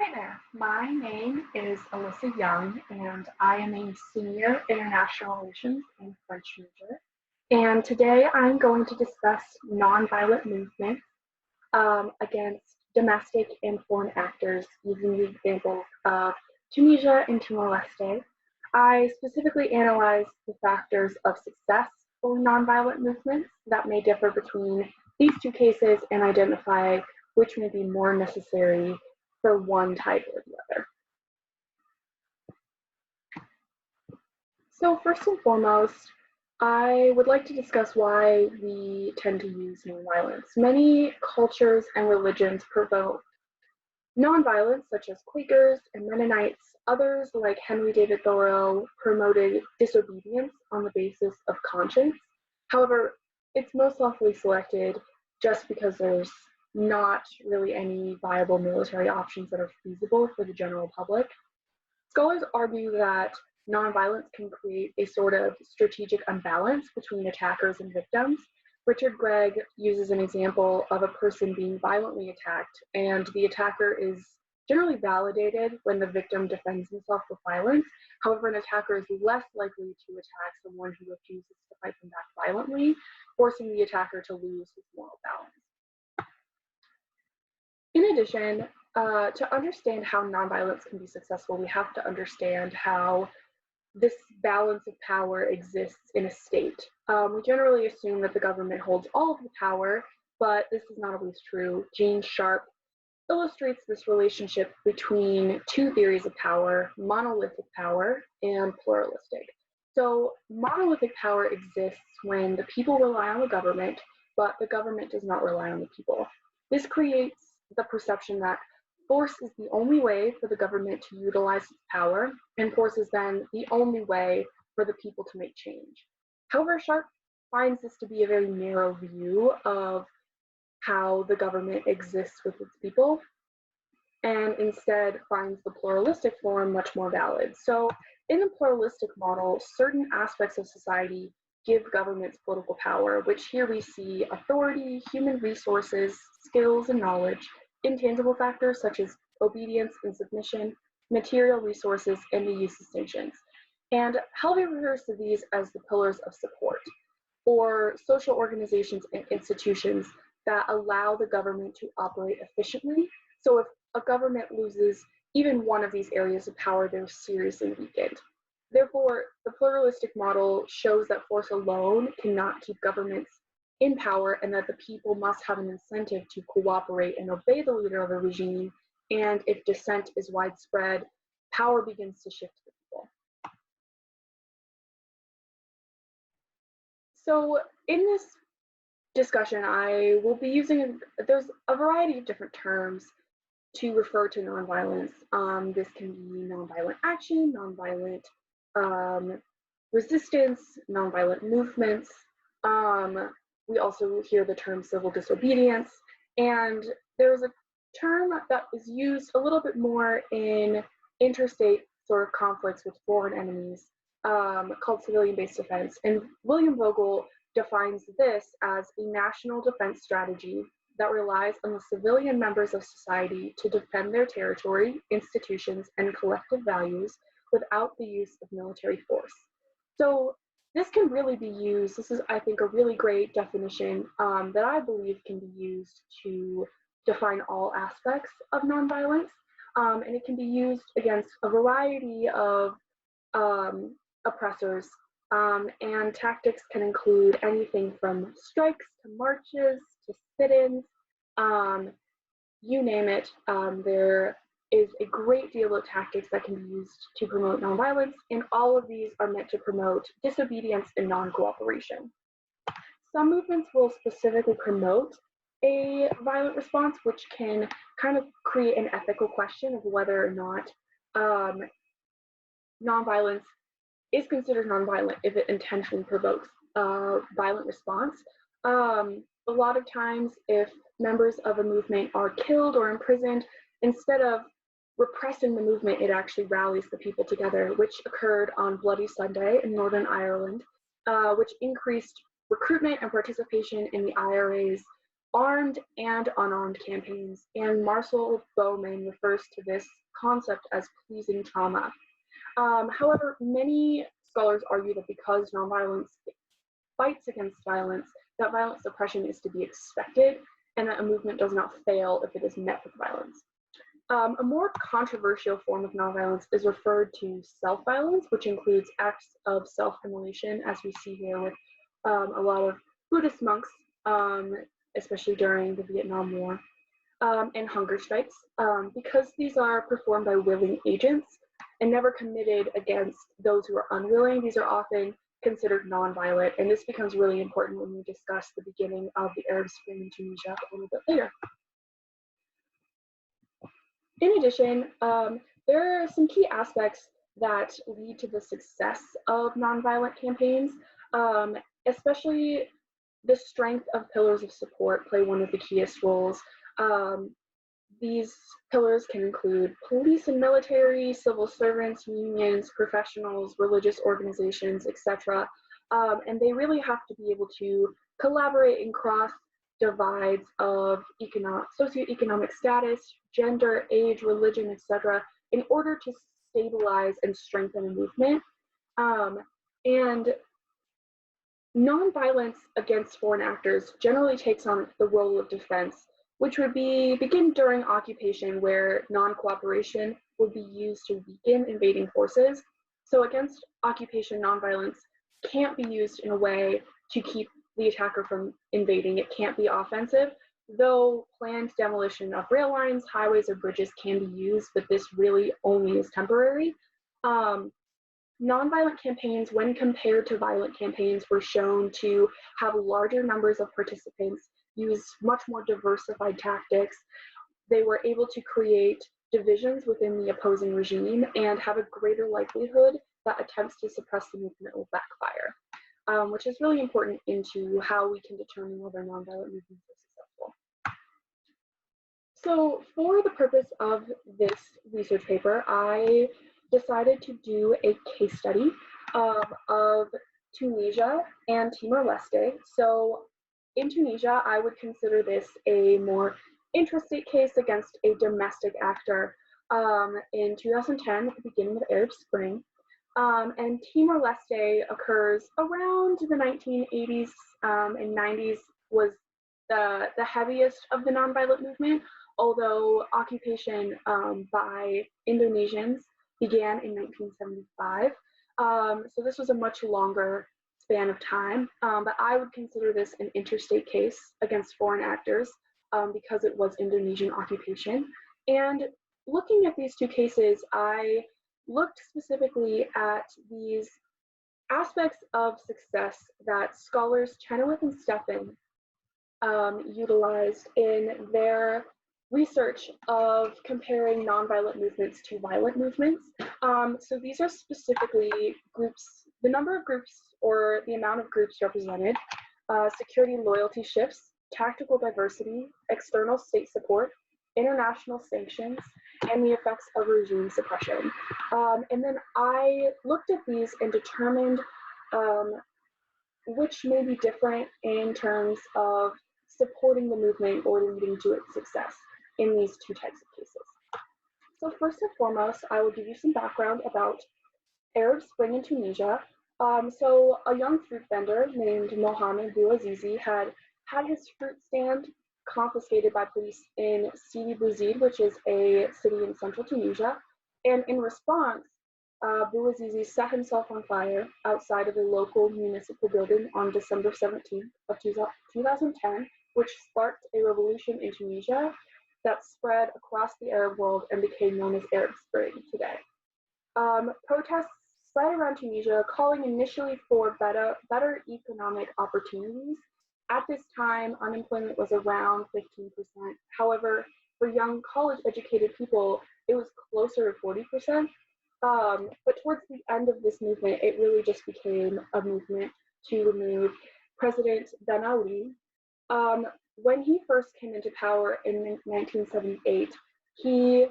Hi there, my name is Alyssa Young, and I am a senior international relations and French major. And today I'm going to discuss nonviolent movements against domestic and foreign actors using the examples of Tunisia and Timor-Leste. I specifically analyze the factors of success for nonviolent movements that may differ between these two cases and identify which may be more necessary for one type or the other. So first and foremost, I would like to discuss why we tend to use nonviolence. Many cultures and religions promote nonviolence, such as Quakers and Mennonites. Others, like Henry David Thoreau, promoted disobedience on the basis of conscience. However, it's most lawfully selected just because there's not really any viable military options that are feasible for the general public. Scholars argue that nonviolence can create a sort of strategic imbalance between attackers and victims. Richard Gregg uses an example of a person being violently attacked, and the attacker is generally validated when the victim defends himself with violence. However, an attacker is less likely to attack someone who refuses to fight them back violently, forcing the attacker to lose his moral balance. In addition, to understand how nonviolence can be successful, we have to understand how this balance of power exists in a state. We generally assume that the government holds all of the power, but this is not always true. Gene Sharp illustrates this relationship between two theories of power, monolithic power and pluralistic. So monolithic power exists when the people rely on the government, but the government does not rely on the people. This creates the perception that force is the only way for the government to utilize its power, and force is then the only way for the people to make change. However, Sharp finds this to be a very narrow view of how the government exists with its people, and instead finds the pluralistic form much more valid. So in the pluralistic model, certain aspects of society give governments political power, which here we see authority, human resources, skills and knowledge, intangible factors such as obedience and submission, material resources, and the use of sanctions. And Helvey refers to these as the pillars of support, or social organizations and institutions that allow the government to operate efficiently. So if a government loses even one of these areas of power, they're seriously weakened. Therefore, the pluralistic model shows that force alone cannot keep governments in power, and that the people must have an incentive to cooperate and obey the leader of a regime. And if dissent is widespread, power begins to shift to the people. So in this discussion, I will be using, there's a variety of different terms to refer to nonviolence. This can be nonviolent action, nonviolent resistance, nonviolent movements. We also hear the term civil disobedience, and there's a term that is used a little bit more in interstate sort of conflicts with foreign enemies, called civilian-based defense. And William Vogel defines this as a national defense strategy that relies on the civilian members of society to defend their territory, institutions, and collective values without the use of military force. So this can really be used, this is, I think, a really great definition that I believe can be used to define all aspects of nonviolence. And it can be used against a variety of oppressors. And tactics can include anything from strikes to marches to sit-ins, you name it. There is a great deal of tactics that can be used to promote nonviolence, and all of these are meant to promote disobedience and non-cooperation. Some movements will specifically promote a violent response, which can kind of create an ethical question of whether or not nonviolence is considered nonviolent if it intentionally provokes a violent response. A lot of times, if members of a movement are killed or imprisoned, instead of repressing the movement, it actually rallies the people together, which occurred on Bloody Sunday in Northern Ireland, which increased recruitment and participation in the IRA's armed and unarmed campaigns, and Marcel Bowman refers to this concept as pleasing trauma. However, many scholars argue that because nonviolence fights against violence, that violent suppression is to be expected, and that a movement does not fail if it is met with violence. A more controversial form of nonviolence is referred to self-violence, which includes acts of self-immolation, as we see here with a lot of Buddhist monks, especially during the Vietnam War, and hunger strikes. Because these are performed by willing agents and never committed against those who are unwilling, these are often considered nonviolent, and this becomes really important when we discuss the beginning of the Arab Spring in Tunisia a little bit later. In addition, there are some key aspects that lead to the success of nonviolent campaigns, especially the strength of pillars of support play one of the keyest roles. These pillars can include police and military, civil servants, unions, professionals, religious organizations, etc. And they really have to be able to collaborate and cross divides of socioeconomic status, gender, age, religion, etc., in order to stabilize and strengthen a movement. And nonviolence against foreign actors generally takes on the role of defense, which would begin during occupation, where non-cooperation would be used to weaken invading forces. So against occupation, nonviolence can't be used in a way to keep the attacker from invading. It can't be offensive, though planned demolition of rail lines, highways, or bridges can be used, but this really only is temporary. Nonviolent campaigns, when compared to violent campaigns, were shown to have larger numbers of participants, use much more diversified tactics. They were able to create divisions within the opposing regime and have a greater likelihood that attempts to suppress the movement will backfire, which is really important into how we can determine whether nonviolent movements are successful. So for the purpose of this research paper, I decided to do a case study of Tunisia and Timor-Leste. So in Tunisia, I would consider this a more intrastate case against a domestic actor in 2010, at the beginning of the Arab Spring. And Timor-Leste occurs around the 1980s and 90s, was the heaviest of the nonviolent movement, although occupation by Indonesians began in 1975. So this was a much longer span of time, but I would consider this an interstate case against foreign actors because it was Indonesian occupation. And looking at these two cases, I looked specifically at these aspects of success that scholars Chenoweth and Stephan utilized in their research of comparing nonviolent movements to violent movements. So these are specifically groups, the number of groups or the amount of groups represented, security loyalty shifts, tactical diversity, external state support, international sanctions, and the effects of regime suppression. And then I looked at these and determined which may be different in terms of supporting the movement or leading to its success in these two types of cases. So first and foremost, I will give you some background about Arab Spring in Tunisia. So a young fruit vendor named Mohamed Bouazizi had his fruit stand confiscated by police in Sidi Bouzid, which is a city in central Tunisia. And in response, Bouazizi set himself on fire outside of a local municipal building on December 17th of 2010, which sparked a revolution in Tunisia that spread across the Arab world and became known as Arab Spring today. Protests spread around Tunisia, calling initially for better economic opportunities. At this time, unemployment was around 15%. However, for young college-educated people, it was closer to 40%. But towards the end of this movement, it really just became a movement to remove President Ben Ali. When he first came into power in 1978, he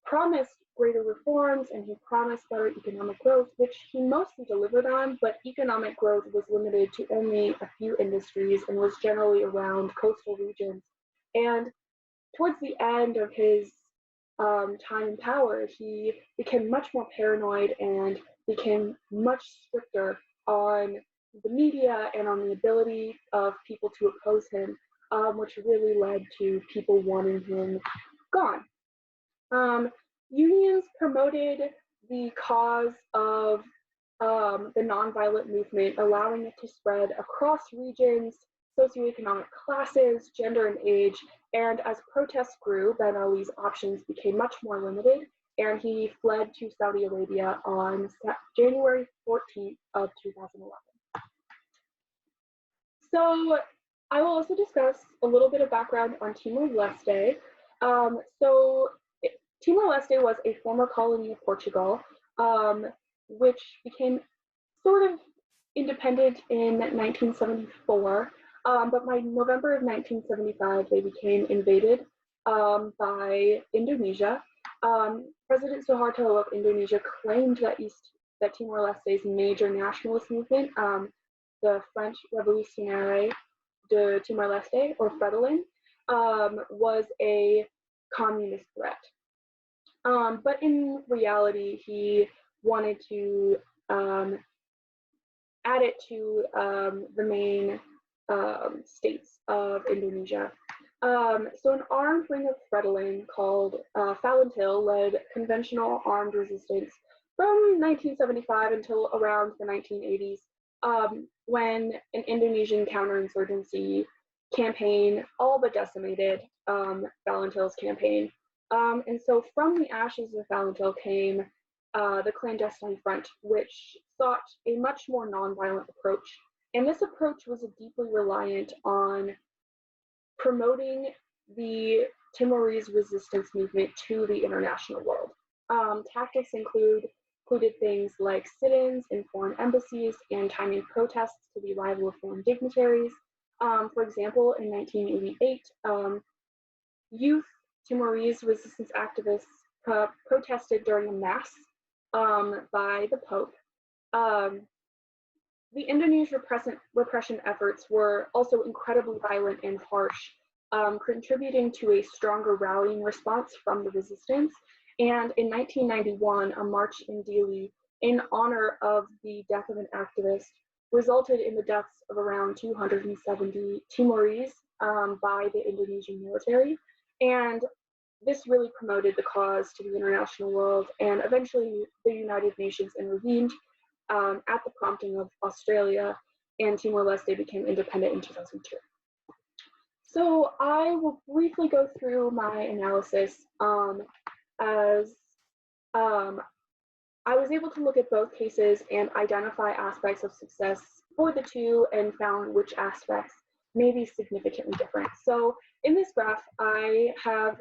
promised greater reforms and he promised better economic growth, which he mostly delivered on, but economic growth was limited to only a few industries and was generally around coastal regions. And towards the end of his time in power, he became much more paranoid and became much stricter on the media and on the ability of people to oppose him, which really led to people wanting him gone. Unions promoted the cause of the nonviolent movement, allowing it to spread across regions, socioeconomic classes, gender, and age. And as protests grew, Ben Ali's options became much more limited, and he fled to Saudi Arabia on January 14th of 2011. So I will also discuss a little bit of background on Timor-Leste. Timor-Leste was a former colony of Portugal, which became sort of independent in 1974, but by November of 1975, they became invaded by Indonesia. President Suharto of Indonesia claimed that Timor-Leste's major nationalist movement, the French Révolutionnaire de Timor-Leste, or Fretilin, was a communist threat. But in reality, he wanted to add it to the main states of Indonesia. So an armed ring of Fretilin called Falentil led conventional armed resistance from 1975 until around the 1980s, when an Indonesian counterinsurgency campaign all but decimated Falentil's campaign. And so from the ashes of Falentil came the clandestine front, which sought a much more nonviolent approach. And this approach was deeply reliant on promoting the Timorese resistance movement to the international world. Tactics included things like sit-ins in foreign embassies and timing protests to the arrival of foreign dignitaries. For example, in 1988, youth Timorese resistance activists protested during a mass by the Pope. The Indonesian repression efforts were also incredibly violent and harsh, contributing to a stronger rallying response from the resistance. And in 1991, a march in Dili in honor of the death of an activist resulted in the deaths of around 270 Timorese by the Indonesian military. And this really promoted the cause to the international world, and eventually the United Nations intervened at the prompting of Australia, and Timor-Leste became independent in 2002. So I will briefly go through my analysis as I was able to look at both cases and identify aspects of success for the two and found which aspects may be significantly different. So in this graph, I have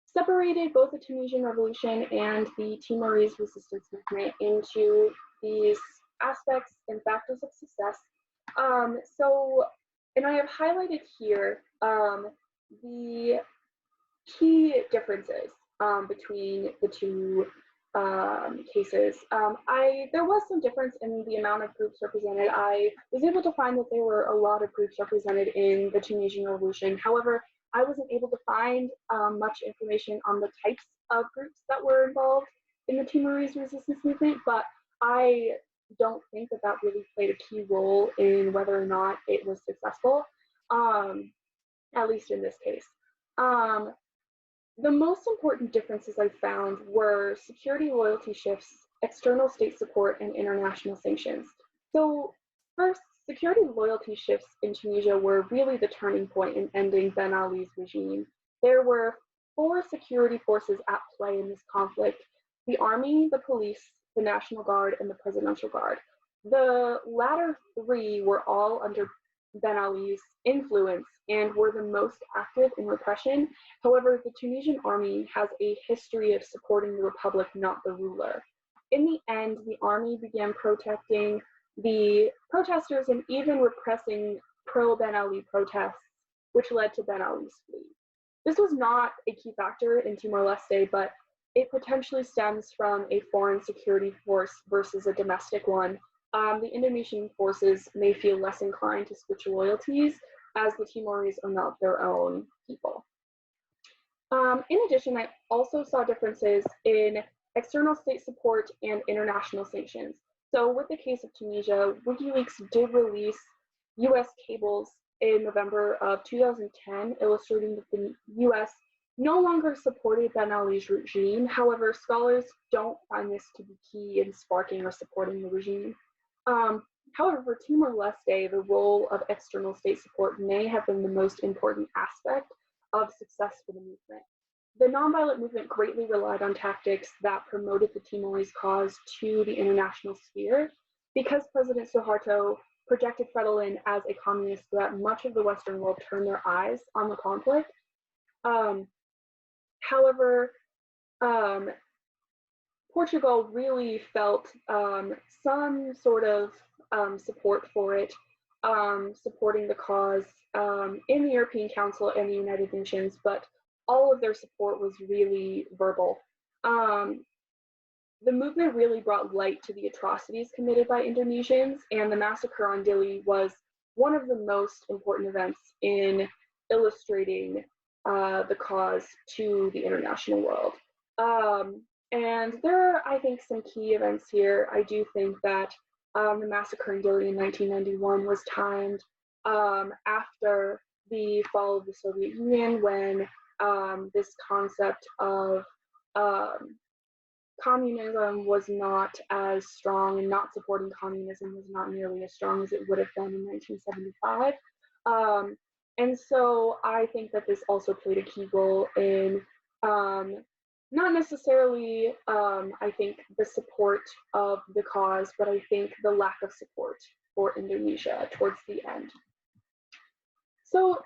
separated both the Tunisian Revolution and the Timorese resistance movement into these aspects and factors of success. And I have highlighted here the key differences between the two cases. There was some difference in the amount of groups represented. I was able to find that there were a lot of groups represented in the Tunisian Revolution. However, I wasn't able to find much information on the types of groups that were involved in the Timorese resistance movement, but I don't think that that really played a key role in whether or not it was successful, at least in this case. The most important differences I found were security loyalty shifts, external state support, and international sanctions. So first, security loyalty shifts in Tunisia were really the turning point in ending Ben Ali's regime. There were 4 security forces at play in this conflict: the army, the police, the National Guard, and the Presidential Guard. The latter 3 were all under Ben Ali's influence and were the most active in repression. However, the Tunisian army has a history of supporting the republic, not the ruler. In the end, the army began protecting the protesters and even repressing pro-Ben Ali protests, which led to Ben Ali's flee. This was not a key factor in Timor-Leste, but it potentially stems from a foreign security force versus a domestic one. The Indonesian forces may feel less inclined to switch loyalties as the Timorese are not their own people. In addition, I also saw differences in external state support and international sanctions. So with the case of Tunisia, WikiLeaks did release US cables in November of 2010, illustrating that the US no longer supported Ben Ali's regime. However, scholars don't find this to be key in sparking or supporting the regime. However, for Timor-Leste, the role of external state support may have been the most important aspect of success for the movement. The nonviolent movement greatly relied on tactics that promoted the Timorese cause to the international sphere. Because President Suharto projected Fredolin as a communist threat, much of the Western world turned their eyes on the conflict. However, Portugal really felt some sort of support for it, supporting the cause in the European Council and the United Nations, but all of their support was really verbal. The movement really brought light to the atrocities committed by Indonesians, and the massacre on Dili was one of the most important events in illustrating the cause to the international world. And there are, I think, some key events here. I do think that the massacre in Dili in 1991 was timed after the fall of the Soviet Union, when this concept of communism was not as strong, and not supporting communism was not nearly as strong as it would have been in 1975. And so I think that this also played a key role in not necessarily, I think, the support of the cause, but I think the lack of support for Indonesia towards the end. So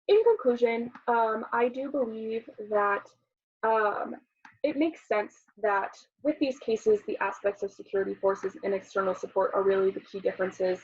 in conclusion, I do believe that it makes sense that with these cases, the aspects of security forces and external support are really the key differences.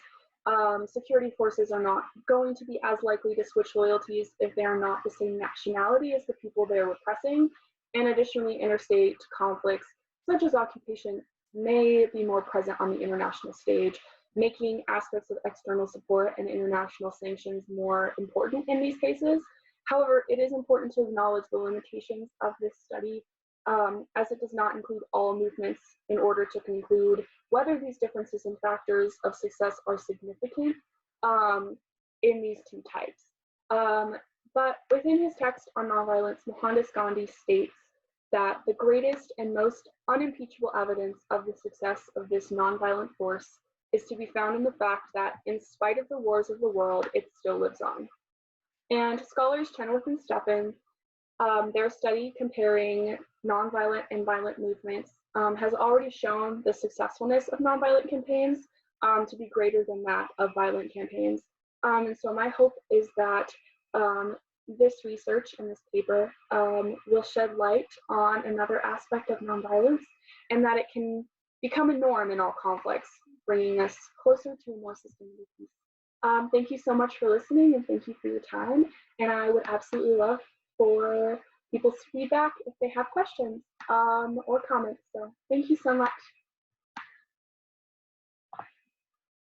Security forces are not going to be as likely to switch loyalties if they are not the same nationality as the people they are repressing. And additionally, interstate conflicts, such as occupation, may be more present on the international stage, making aspects of external support and international sanctions more important in these cases. However, it is important to acknowledge the limitations of this study, as it does not include all movements in order to conclude whether these differences in factors of success are significant in these two types. But within his text on nonviolence, Mohandas Gandhi states that the greatest and most unimpeachable evidence of the success of this nonviolent force is to be found in the fact that, in spite of the wars of the world, it still lives on. And scholars Chenoweth and Steffen, their study comparing nonviolent and violent movements has already shown the successfulness of nonviolent campaigns to be greater than that of violent campaigns. And so my hope is that this research and this paper will shed light on another aspect of nonviolence, and that it can become a norm in all conflicts, bringing us closer to a more sustainable peace. Thank you so much for listening, and thank you for your time. And I would absolutely love for people's feedback if they have questions or comments. So thank you so much.